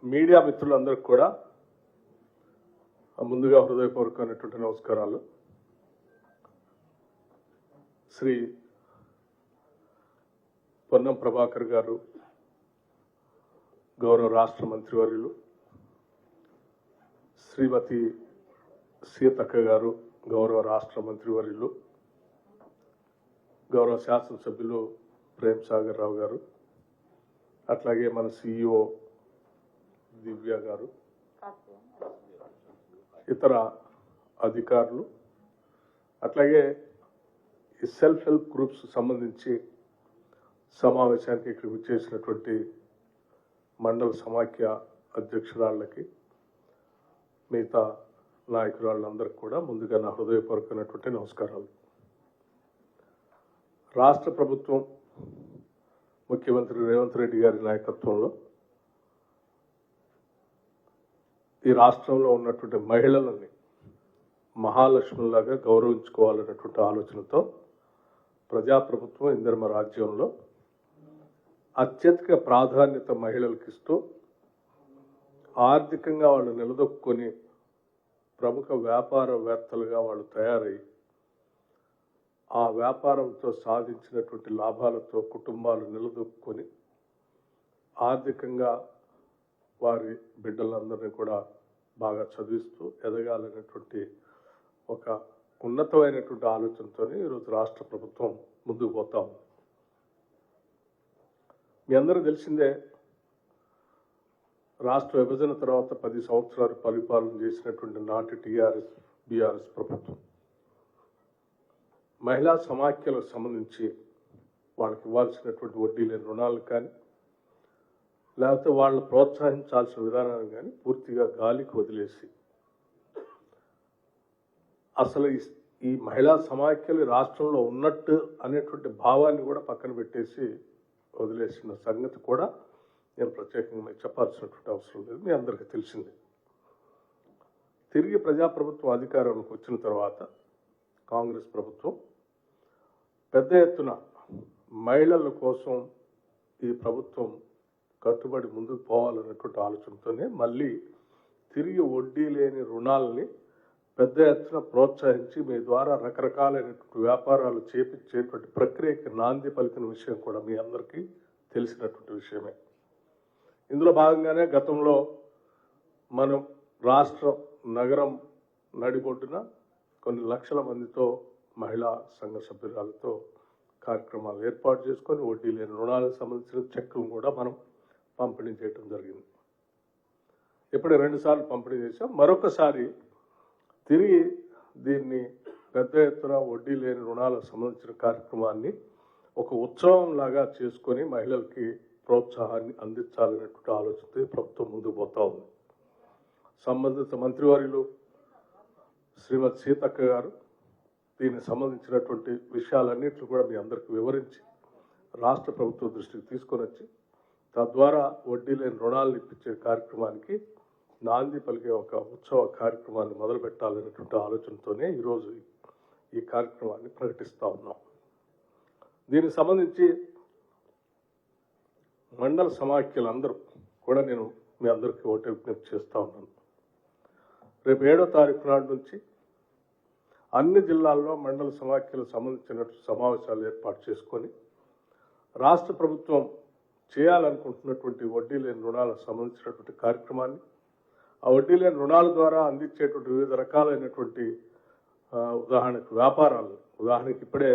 Media మిత్రులందరికీ కూడా ముందుగా హృదయపూర్వకమైనటువంటి నమస్కారాలు. శ్రీ పొన్నం ప్రభాకర్ గారు, గౌరవ రాష్ట్ర మంత్రివర్యులు, శ్రీమతి సీతక్క గారు, గౌరవ రాష్ట్ర మంత్రివర్యులు, గౌరవ శాసనసభ్యులు ప్రేమ్ సాగర్ రావు గారు, అట్లాగే మన సిఇఓ దివ్య గారు, ఇతర అధికారులు, అట్లాగే ఈ సెల్ఫ్ హెల్ప్ గ్రూప్స్ సంబంధించి సమావేశానికి ఇక్కడికి చేసినటువంటి మండల సమాఖ్య అధ్యక్షురాళ్ళకి, మిగతా నాయకురాళ్ళందరికీ కూడా ముందుగా నా హృదయపూర్వకమైనటువంటి నమస్కారాలు. రాష్ట్ర ప్రభుత్వం ముఖ్యమంత్రి రేవంత్ రెడ్డి గారి నాయకత్వంలో ఈ రాష్ట్రంలో ఉన్నటువంటి మహిళలని మహాలక్ష్ములాగా గౌరవించుకోవాలన్నటువంటి ఆలోచనతో ప్రజాప్రభుత్వం ఇందిరమ రాజ్యంలో అత్యధిక ప్రాధాన్యత మహిళలకు ఇస్తూ ఆర్థికంగా వాళ్ళు నిలదొక్కుని ప్రముఖ వ్యాపారవేత్తలుగా వాళ్ళు తయారై ఆ వ్యాపారంతో సాధించినటువంటి లాభాలతో కుటుంబాలు నిలదొక్కుని ఆర్థికంగా వారి బిడ్డలందరినీ కూడా బాగా చదివిస్తూ ఎదగాలనేటువంటి ఒక ఉన్నతమైనటువంటి ఆలోచనతో ఈరోజు రాష్ట్ర ప్రభుత్వం ముందుకు పోతా ఉంది. మీ అందరూ తెలిసిందే, రాష్ట్ర విభజన తర్వాత 10 సంవత్సరాలు పరిపాలన చేసినటువంటి నాటి టీఆర్ఎస్ బీఆర్ఎస్ ప్రభుత్వం మహిళా సమాఖ్యలకు సంబంధించి వాళ్ళకి ఇవ్వాల్సినటువంటి వడ్డీ లేని రుణాలు కానీ, లేకపోతే వాళ్ళని ప్రోత్సహించాల్సిన విధానాన్ని కానీ పూర్తిగా గాలికి వదిలేసి, అసలు ఈ మహిళా సమాఖ్యలు రాష్ట్రంలో ఉన్నట్టు అనేటువంటి భావాన్ని కూడా పక్కన పెట్టేసి వదిలేసిన సంగతి కూడా నేను ప్రత్యేకంగా చెప్పాల్సినటువంటి అవసరం లేదు, మీ అందరికీ తెలిసిందే. తిరిగి ప్రజాప్రభుత్వం అధికారంలోకి వచ్చిన తర్వాత కాంగ్రెస్ ప్రభుత్వం పెద్ద ఎత్తున మహిళల కోసం ఈ ప్రభుత్వం కట్టుబడి ముందుకు పోవాలన్నటువంటి ఆలోచనతోనే మళ్ళీ తిరిగి వడ్డీ లేని రుణాలని పెద్ద ఎత్తున ప్రోత్సహించి మీ ద్వారా రకరకాలైనటువంటి వ్యాపారాలు చేపించేటువంటి ప్రక్రియకి నాంది పలికిన విషయం కూడా మీ అందరికీ తెలిసినటువంటి విషయమే. ఇందులో భాగంగానే గతంలో మనం రాష్ట్రం నగరం నడిబొడ్డున కొన్ని లక్షల మందితో మహిళా సంఘ సభ్యురాలతో కార్యక్రమాలు ఏర్పాటు చేసుకొని వడ్డీ లేని రుణాలకు సంబంధించిన చెక్కులు కూడా మనం పంపిణీ చేయడం జరిగింది. ఇప్పుడు 2 సార్లు పంపిణీ చేసాం. మరొకసారి తిరిగి దీన్ని పెద్ద ఎత్తున వడ్డీ లేని రుణాలకు సంబంధించిన కార్యక్రమాన్ని ఒక ఉత్సవం లాగా చేసుకొని మహిళలకి ప్రోత్సాహాన్ని అందించాలనేటువంటి ఆలోచనతో ప్రభుత్వం ముందుకు పోతా ఉంది. సంబంధిత మంత్రివర్యులు శ్రీమతి సీతక్క గారు దీనికి సంబంధించినటువంటి విషయాలన్నింటినీ కూడా మీ అందరికీ వివరించి రాష్ట్ర ప్రభుత్వం దృష్టికి తీసుకొని వచ్చి తద్వారా వడ్డీ లేని రుణాలను ఇప్పించే కార్యక్రమానికి నాంది పలికే ఒక ఉత్సవ కార్యక్రమాన్ని మొదలుపెట్టాలనేటువంటి ఆలోచనతోనే ఈరోజు ఈ కార్యక్రమాన్ని ప్రకటిస్తూ ఉన్నాం. దీనికి సంబంధించి మండల సమాఖ్యలందరూ కూడా నేను మీ అందరికీ ఒకటే విజ్ఞప్తి చేస్తూ ఉన్నాను. రేపు 7వ తారీఖు నాటి నుంచి అన్ని జిల్లాల్లో మండల సమాఖ్యలకు సంబంధించినటువంటి సమావేశాలు ఏర్పాటు చేసుకొని రాష్ట్ర ప్రభుత్వం చేయాలనుకుంటున్నటువంటి వడ్డీ లేని రుణాలకు సంబంధించినటువంటి కార్యక్రమాన్ని, ఆ వడ్డీ లేని రుణాల ద్వారా అందించేటువంటి వివిధ రకాలైనటువంటి ఉదాహరణకు వ్యాపారాలు, ఉదాహరణకి ఇప్పుడే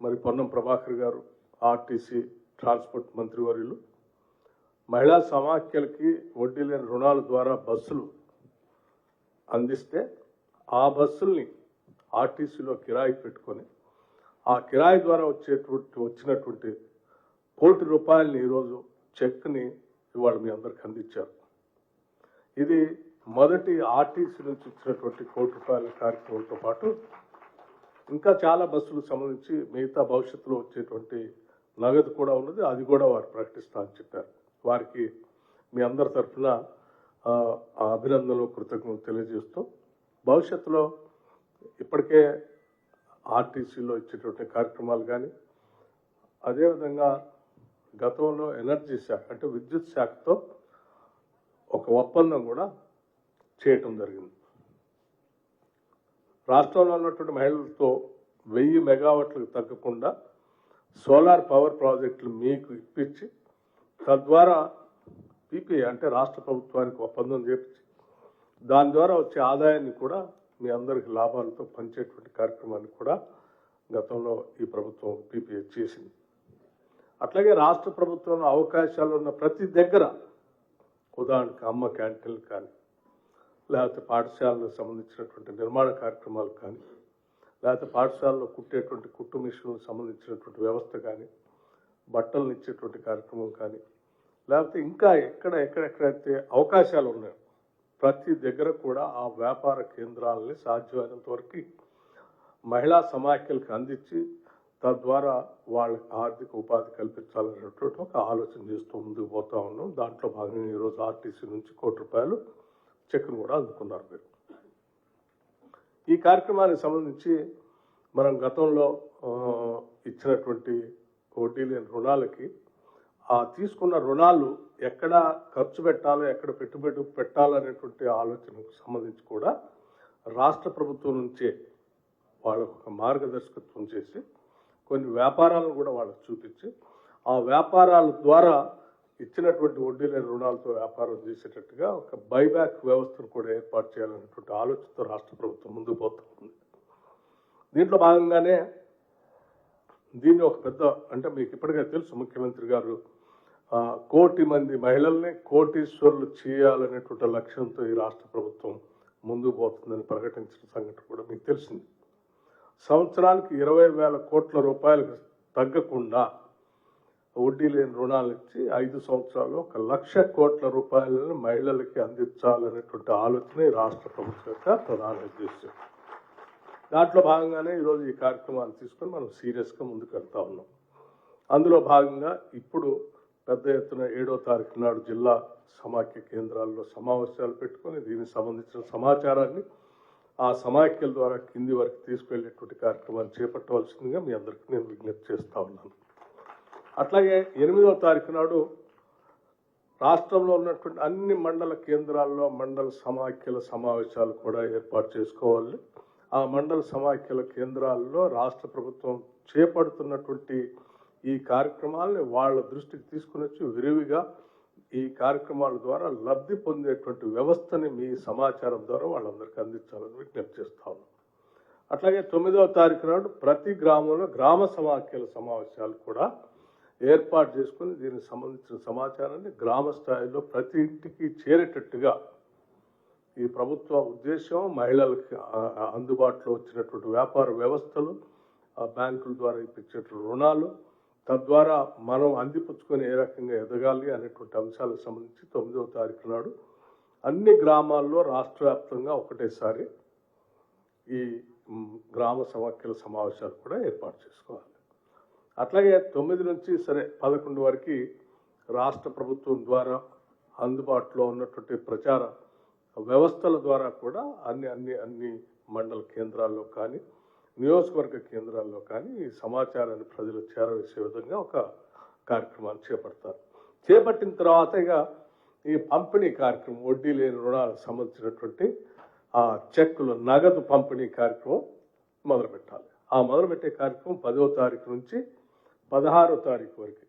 మరి పొన్నం ప్రభాకర్ గారు ఆర్టీసీ ట్రాన్స్పోర్ట్ మంత్రివర్యులు మహిళా సమాఖ్యలకి వడ్డీ లేని రుణాల ద్వారా బస్సులు అందిస్తే ఆ బస్సుల్ని ఆర్టీసీలో కిరాయి పెట్టుకొని ఆ కిరాయి ద్వారా వచ్చినటువంటి ₹1,00,00,000 ఈరోజు చెక్ని ఇవాళ మీ అందరికి అందించారు. ఇది మొదటి ఆర్టీసీ నుంచి ఇచ్చినటువంటి ₹1,00,00,000 కార్యక్రమంతో పాటు ఇంకా చాలా బస్సులకు సంబంధించి మిగతా భవిష్యత్తులో వచ్చేటువంటి నగదు కూడా ఉన్నది, అది కూడా వారు ప్రకటిస్తామని చెప్పారు. వారికి మీ అందరి తరఫున అభినందనలు కృతజ్ఞతలు తెలియజేస్తూ భవిష్యత్తులో ఇప్పటికే ఆర్టీసీలో ఇచ్చేటువంటి కార్యక్రమాలు కానీ, అదేవిధంగా గతంలో ఎనర్జీ శాఖ అంటే విద్యుత్ శాఖతో ఒక ఒప్పందం కూడా చేయటం జరిగింది. రాష్ట్రంలో ఉన్నటువంటి మహిళలతో 1000 మెగావాట్లకు తగ్గకుండా సోలార్ పవర్ ప్రాజెక్టులు మీకు ఇప్పించి తద్వారా పీపీ అంటే రాష్ట్ర ప్రభుత్వానికి ఒప్పందం చేపించి దాని ద్వారా వచ్చే ఆదాయాన్ని కూడా మీ అందరికి లాభాలతో పంచేటువంటి కార్యక్రమాన్ని కూడా గతంలో ఈ ప్రభుత్వం పీపీఏ చేసింది. అట్లాగే రాష్ట్ర ప్రభుత్వంలో అవకాశాలు ఉన్న ప్రతి దగ్గర ఉదాహరణకు అమ్మ క్యాంటీన్లు కానీ, లేకపోతే పాఠశాలకు సంబంధించినటువంటి నిర్మాణ కార్యక్రమాలు కానీ, లేకపోతే పాఠశాలలో కుట్టేటువంటి కుట్టు మిషన్లకు సంబంధించినటువంటి వ్యవస్థ కానీ, బట్టలను ఇచ్చేటువంటి కార్యక్రమం కానీ, లేకపోతే ఇంకా ఎక్కడెక్కడైతే అవకాశాలు ఉన్నాయో ప్రతి దగ్గర కూడా ఆ వ్యాపార కేంద్రాలని సాధ్యమైనంత వరకు మహిళా సమాఖ్యలకు అందించి తద్వారా వాళ్ళకి ఆర్థిక ఉపాధి కల్పించాలనేటువంటి ఒక ఆలోచన చేస్తూ ముందుకు పోతా ఉన్నాం. దాంట్లో భాగంగా ఈరోజు ఆర్టీసీ నుంచి ₹1 చెక్ను కూడా అందుకున్నారు మీరు. ఈ కార్యక్రమానికి సంబంధించి మనం గతంలో ఇచ్చినటువంటి వడ్డీ లేని రుణాలకి తీసుకున్న రుణాలు ఎక్కడ ఖర్చు పెట్టాలో, ఎక్కడ పెట్టుబడి పెట్టాలనేటువంటి ఆలోచనకు సంబంధించి కూడా రాష్ట్ర ప్రభుత్వం నుంచే వాళ్ళకు ఒక మార్గదర్శకత్వం చేసి కొన్ని వ్యాపారాలను కూడా వాళ్ళకు చూపించి ఆ వ్యాపారాల ద్వారా ఇచ్చినటువంటి వడ్డీ లేని రుణాలతో వ్యాపారం చేసేటట్టుగా ఒక బైబ్యాక్ వ్యవస్థను కూడా ఏర్పాటు చేయాలనేటువంటి ఆలోచనతో రాష్ట్ర ప్రభుత్వం ముందుకు పోతుంది. దీంట్లో భాగంగానే దీన్ని ఒక పెద్ద అంటే మీకు ఇప్పటికే తెలుసు, ముఖ్యమంత్రి గారు 1 కోటి మంది మహిళల్ని కోటీశ్వరులు చేయాలనేటువంటి లక్ష్యంతో ఈ రాష్ట్ర ప్రభుత్వం ముందుకు పోతుందని ప్రకటించిన సంగతి కూడా మీకు తెలిసింది. సంవత్సరానికి 20,000 కోట్ల రూపాయలకు తగ్గకుండా వడ్డీ లేని రుణాలు ఇచ్చి 5 సంవత్సరాలు 1,00,000 కోట్ల రూపాయలను మహిళలకి అందించాలనేటువంటి ఆలోచన ఈ రాష్ట్ర ప్రభుత్వం యొక్క ప్రధాన ఉద్దేశం. దాంట్లో భాగంగానే ఈరోజు ఈ కార్యక్రమాన్ని తీసుకొని మనం సీరియస్గా ముందుకు వెళ్తా ఉన్నాం. అందులో భాగంగా ఇప్పుడు పెద్ద ఎత్తున 7వ తారీఖు నాడు జిల్లా సమాఖ్య కేంద్రాల్లో సమావేశాలు పెట్టుకొని దీనికి సంబంధించిన సమాచారాన్ని ఆ సమాఖ్యల ద్వారా కింది వరకు తీసుకెళ్లేటువంటి కార్యక్రమాన్ని చేపట్టవలసిందిగా మీ అందరికీ నేను విజ్ఞప్తి చేస్తా ఉన్నాను. అట్లాగే 8వ తారీఖు నాడు రాష్ట్రంలో ఉన్నటువంటి అన్ని మండల కేంద్రాల్లో మండల సమాఖ్యల సమావేశాలు కూడా ఏర్పాటు చేసుకోవాలి. ఆ మండల సమాఖ్యల కేంద్రాల్లో రాష్ట్ర ప్రభుత్వం చేపడుతున్నటువంటి ఈ కార్యక్రమాలని వాళ్ళ దృష్టికి తీసుకుని వచ్చి విరివిగా ఈ కార్యక్రమాల ద్వారా లబ్ధి పొందేటువంటి వ్యవస్థని మీ సమాచారం ద్వారా వాళ్ళందరికీ అందించాలని విజ్ఞప్తి చేస్తా ఉన్నాం. అట్లాగే 9వ తారీఖు నాడు ప్రతి గ్రామంలో గ్రామ సమాఖ్యల సమావేశాలు కూడా ఏర్పాటు చేసుకుని దీనికి సంబంధించిన సమాచారాన్ని గ్రామ స్థాయిలో ప్రతి ఇంటికి చేరేటట్టుగా ఈ ప్రభుత్వ ఉద్దేశం మహిళలకు అందుబాటులో వచ్చినటువంటి వ్యాపార వ్యవస్థలు, బ్యాంకుల ద్వారా ఇప్పించేటువంటి రుణాలు, తద్వారా మనం అందిపుచ్చుకొని ఏ రకంగా ఎదగాలి అనేటువంటి అంశాలకు సంబంధించి 9వ తారీఖు నాడు అన్ని గ్రామాల్లో రాష్ట్ర వ్యాప్తంగా ఒకటేసారి ఈ గ్రామ సమాఖ్యల సమావేశాలు కూడా ఏర్పాటు చేసుకోవాలి. అట్లాగే 9 నుంచి 11 వరకు రాష్ట్ర ప్రభుత్వం ద్వారా అందుబాటులో ఉన్నటువంటి ప్రచార వ్యవస్థల ద్వారా కూడా అన్ని మండల కేంద్రాల్లో కానీ నియోజకవర్గ కేంద్రాల్లో కానీ ఈ సమాచారాన్ని ప్రజలకు చేరవేసే విధంగా ఒక కార్యక్రమాన్ని చేపడతారు. చేపట్టిన తర్వాత ఇక ఈ పంపిణీ కార్యక్రమం వడ్డీ లేని రుణాలకు సంబంధించినటువంటి ఆ చెక్కులు నగదు పంపిణీ కార్యక్రమం మొదలుపెట్టాలి. ఆ మొదలుపెట్టే కార్యక్రమం 10వ తారీఖు నుంచి 16వ తారీఖు వరకు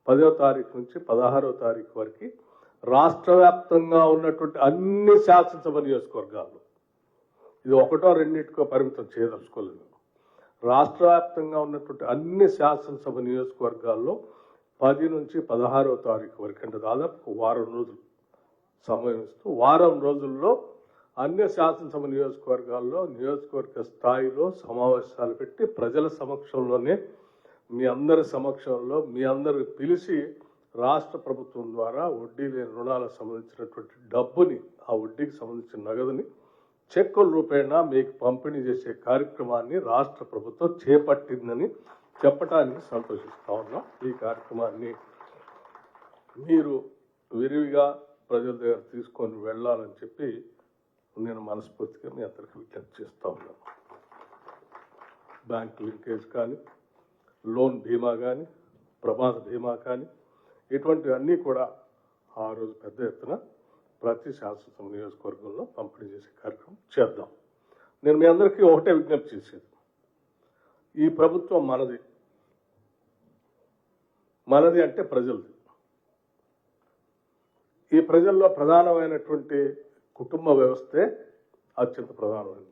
10వ తారీఖు నుంచి 16వ తారీఖు వరకు రాష్ట్ర వ్యాప్తంగా ఉన్నటువంటి అన్ని శాసనసభ నియోజకవర్గాల్లో, ఇది 1, 2 పరిమితం చేయదలుచుకోలేదు, రాష్ట్ర వ్యాప్తంగా ఉన్నటువంటి అన్ని శాసనసభ నియోజకవర్గాల్లో 10 నుంచి 16వ తారీఖు వరకు అంటే దాదాపు వారం రోజులు సమయం ఇస్తూ వారం రోజుల్లో అన్ని శాసనసభ నియోజకవర్గాల్లో నియోజకవర్గ స్థాయిలో సమావేశాలు పెట్టి ప్రజల సమక్షంలోనే మీ అందరి సమక్షంలో మీ అందరికి పిలిచి రాష్ట్ర ప్రభుత్వం ద్వారా వడ్డీ లేని రుణాలకు సంబంధించినటువంటి డబ్బుని, ఆ వడ్డీకి సంబంధించిన నగదుని చెక్కుల రూపేణా మీకు పంపిణీ చేసే కార్యక్రమాన్ని రాష్ట్ర ప్రభుత్వం చేపట్టిందని చెప్పడానికి సంతోషిస్తా ఉన్నాం. ఈ కార్యక్రమాన్ని మీరు విరివిగా ప్రజల దగ్గర తీసుకొని వెళ్ళాలని చెప్పి నేను మనస్ఫూర్తిగా మీ అందరికీ విజ్ఞప్తి చేస్తూ ఉన్నాను. బ్యాంక్ లింకేజ్ కానీ, లోన్ బీమా కానీ, ప్రమాద బీమా కానీ, ఇటువంటివన్నీ కూడా ఆ రోజు పెద్ద ఎత్తున ప్రతి శాసనసభ నియోజకవర్గంలో పంపిణీ చేసే కార్యక్రమం చేద్దాం. నేను మీ అందరికీ ఒకటే విజ్ఞప్తి చేసేది, ఈ ప్రభుత్వం మనది. మనది అంటే ప్రజలది. ఈ ప్రజల్లో ప్రధానమైనటువంటి కుటుంబ వ్యవస్థే అత్యంత ప్రధానమైనది.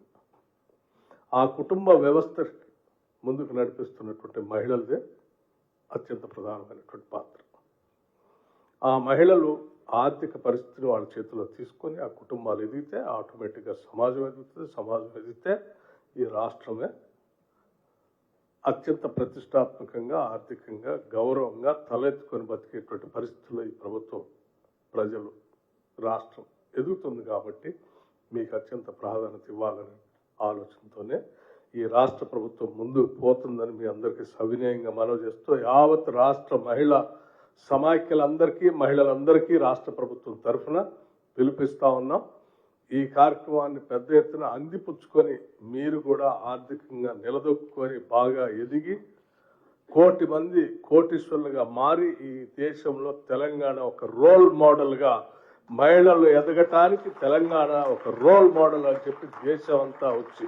ఆ కుటుంబ వ్యవస్థ ముందుకు నడిపిస్తున్నటువంటి మహిళలదే అత్యంత ప్రధానమైనటువంటి పాత్ర. ఆ మహిళలు ఆర్థిక పరిస్థితిని వాళ్ళ చేతిలో తీసుకొని ఆ కుటుంబాలు ఎదిగితే ఆటోమేటిక్గా సమాజం ఎదుగుతుంది. సమాజం ఎదిగితే ఈ రాష్ట్రమే అత్యంత ప్రతిష్టాత్మకంగా, ఆర్థికంగా, గౌరవంగా తలెత్తుకొని బతికేటువంటి పరిస్థితుల్లో ఈ ప్రభుత్వం, ప్రజలు, రాష్ట్రం ఎదుగుతుంది. కాబట్టి మీకు అత్యంత ప్రాధాన్యత ఇవ్వాలనే ఆలోచనతోనే ఈ రాష్ట్ర ప్రభుత్వం ముందుకు పోతుందని మీ అందరికీ సవినయంగా మనవి చేస్తూ, యావత్ రాష్ట్ర మహిళా సమాఖ్యలందరికీ, మహిళలందరికీ రాష్ట్ర ప్రభుత్వం తరఫున పిలుపిస్తా ఉన్నాం. ఈ కార్యక్రమాన్ని పెద్ద ఎత్తున అందిపుచ్చుకొని మీరు కూడా ఆర్థికంగా నిలదొక్కుని బాగా ఎదిగి 1 కోటి మంది కోటీశ్వరులుగా మారి ఈ దేశంలో తెలంగాణ ఒక రోల్ మోడల్గా, మహిళలు ఎదగటానికి తెలంగాణ ఒక రోల్ మోడల్ అని చెప్పి దేశం అంతా వచ్చి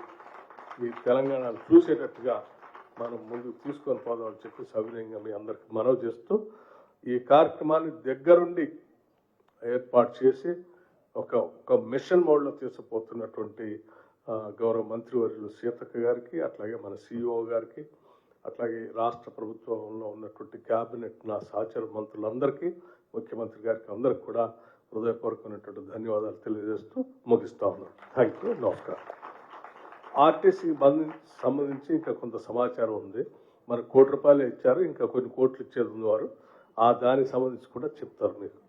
ఈ తెలంగాణను చూసేటట్టుగా మనం ముందుకు తీసుకొని పోదామని చెప్పి సవినయంగా మీ అందరికి మనవి చేస్తూ, ఈ కార్యక్రమాన్ని దగ్గరుండి ఏర్పాటు చేసి ఒక మిషన్ మోడ్లో తీసుకుపోతున్నటువంటి గౌరవ మంత్రివర్యులు సీతక్క గారికి, అట్లాగే మన సిఇఓ గారికి, అట్లాగే రాష్ట్ర ప్రభుత్వంలో ఉన్నటువంటి క్యాబినెట్ నా సహచర మంత్రులందరికీ, ముఖ్యమంత్రి గారికి అందరికి కూడా హృదయపూర్వకమైనటువంటి ధన్యవాదాలు తెలియజేస్తూ ముగిస్తా ఉన్నాను. థ్యాంక్ యూ, నమస్కారం. ఆర్టీసీకి సంబంధించి ఇంకా కొంత సమాచారం ఉంది. మనకు ₹1 కోటి ఇచ్చారు, ఇంకా కొన్ని కోట్లు ఇచ్చేది ఉంది. వారు దానికి సంబంధించి కూడా చెప్తారు మీకు.